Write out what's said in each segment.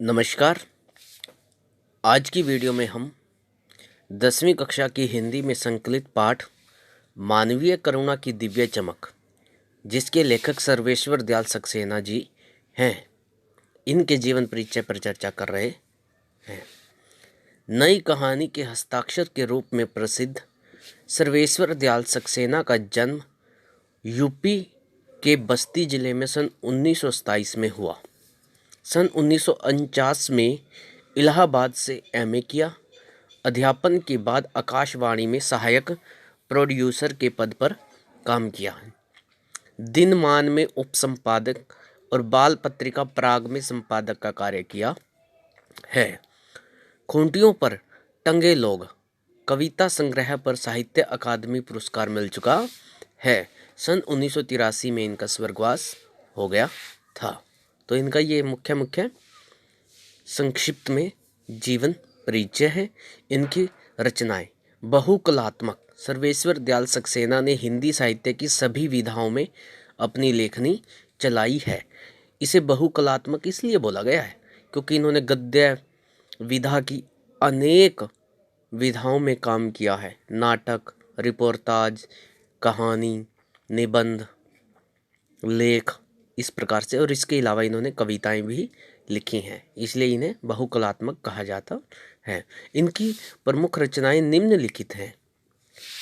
नमस्कार। आज की वीडियो में हम 10वीं कक्षा की हिंदी में संकलित पाठ मानवीय करुणा की दिव्य चमक, जिसके लेखक सर्वेश्वर दयाल सक्सेना जी हैं, इनके जीवन परिचय पर चर्चा कर रहे हैं। नई कहानी के हस्ताक्षर के रूप में प्रसिद्ध सर्वेश्वर दयाल सक्सेना का जन्म यूपी के बस्ती जिले में सन 1927 में हुआ। सन 1949 में इलाहाबाद से एमए किया। अध्यापन के बाद आकाशवाणी में सहायक प्रोड्यूसर के पद पर काम किया। दिनमान में उपसंपादक और बाल पत्रिका पराग में संपादक का कार्य किया है। खूंटियों पर टंगे लोग कविता संग्रह पर साहित्य अकादमी पुरस्कार मिल चुका है। सन 1983 में इनका स्वर्गवास हो गया था। तो इनका ये मुख्य संक्षिप्त में जीवन परिचय है। इनकी रचनाएं बहुकलात्मक। सर्वेश्वर दयाल सक्सेना ने हिंदी साहित्य की सभी विधाओं में अपनी लेखनी चलाई है। इसे बहुकलात्मक इसलिए बोला गया है क्योंकि इन्होंने गद्य विधा की अनेक विधाओं में काम किया है। नाटक, रिपोर्टाज, कहानी, निबंध, लेख, इस प्रकार से। और इसके अलावा इन्होंने कविताएं भी लिखी हैं, इसलिए इन्हें बहुकलात्मक कहा जाता है। इनकी प्रमुख रचनाएं निम्नलिखित हैं।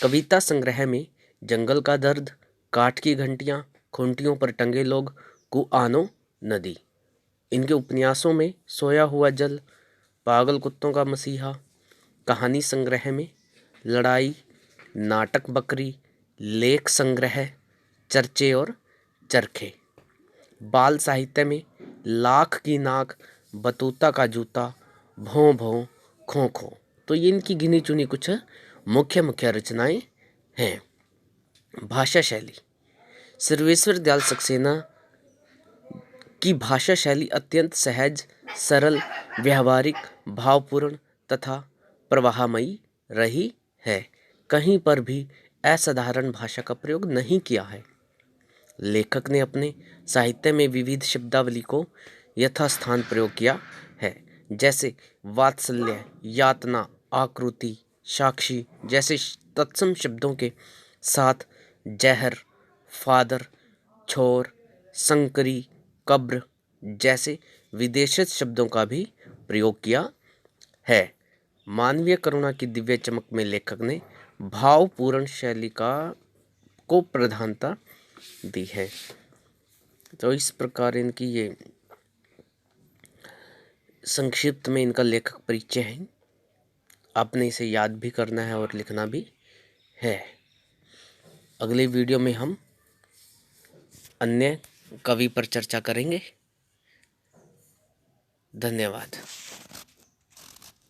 कविता संग्रह में जंगल का दर्द, काठ की घंटियां, खूंटियों पर टंगे लोग, कुआनो नदी। इनके उपन्यासों में सोया हुआ जल, पागल कुत्तों का मसीहा। कहानी संग्रह में लड़ाई, नाटक बकरी, लेख संग्रह, चर्चे और चरखे। बाल साहित्य में लाख की नाक, बतूता का जूता, भों भों, खो खो। तो ये इनकी गिनी चुनी कुछ मुख्य रचनाएं हैं। भाषा शैली। सर्वेश्वर दयाल सक्सेना की भाषा शैली अत्यंत सहज, सरल, व्यावहारिक, भावपूर्ण तथा प्रवाहमयी रही है। कहीं पर भी असाधारण भाषा का प्रयोग नहीं किया है। लेखक ने अपने साहित्य में विविध शब्दावली को यथास्थान प्रयोग किया है, जैसे वात्सल्य, यातना, आकृति, साक्षी जैसे तत्सम शब्दों के साथ जहर, फादर, छोर, संकरी, कब्र जैसे विदेशित शब्दों का भी प्रयोग किया है। मानवीय करुणा की दिव्य चमक में लेखक ने भावपूर्ण शैली को प्रधानता दी है। तो इस प्रकार इनकी ये संक्षिप्त में इनका लेखक परिचय है। आपने इसे याद भी करना है और लिखना भी है। अगले वीडियो में हम अन्य कवि पर चर्चा करेंगे। धन्यवाद।